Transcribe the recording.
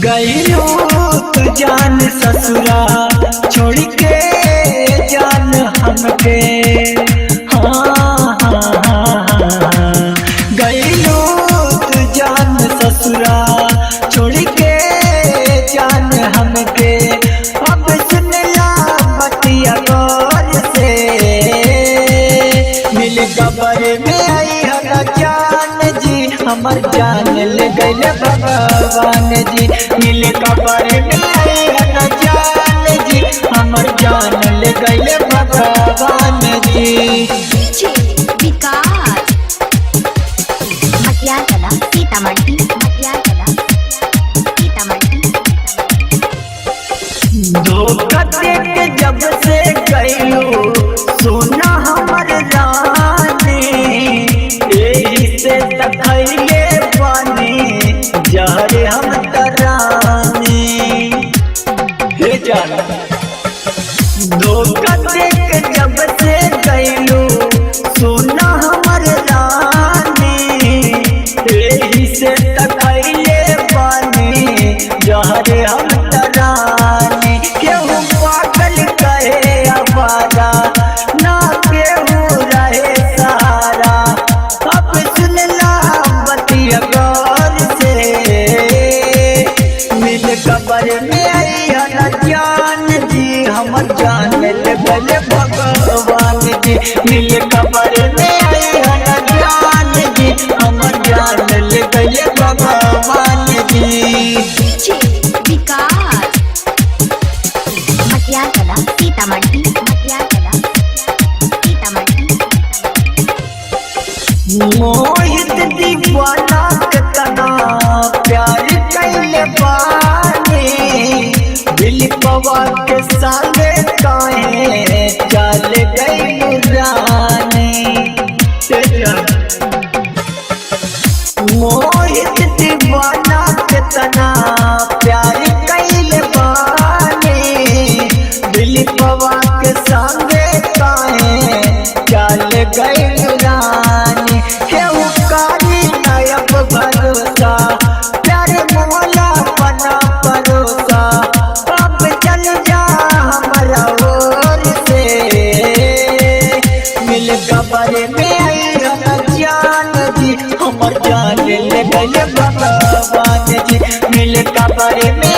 गईलो तू जान ससुरा छोड़ के जान हमके। हाँ गईलो तू जान ससुरा छोड़ के जान हमके। अब सुन ला बतिया गौर से मिल कबर में आई हरा जान जी हमर जान ले गए भगवान जी। मिल कबर में आई हरा जान जी हमर जान ले गए भगवान जी। विकास मटियाला सीतामढ़ी धोखा देके जब से गईलू सोना हमर रानी। यही से तखैले बानी जहर हम तरानी। हे जान धोखा देके जब से गईलू सोना हमर रानी। यही से तखैले बानी जहर हम तरानी। केहू पागल कहे आवारा ना केहू रहे सहारा। अब सुन ला बतिया गौर से मिल कबर में आई हरा जान जी हमर जान ले गए भगवान जी। मिल कबर में आई हरा जान जी हमर जान ले गए भगवान जी। विकास मटियाला सीतामढ़ी मोहित दीवाना के तना प्यार कैले बानी। दिल पवा के संगे काहे चल गई रानी। मोहित दीवाना के तना प्यार कैले बानी। दिल पवा के संगे काहे चल गई रानी। केहू कारी नायब भरोसा प्यार मोला बना परोसा। अब चल जा हमारा ओर से मिल कबर में आई हरा जान जी हमर जान ले गए भगवान जी। मिल कबर में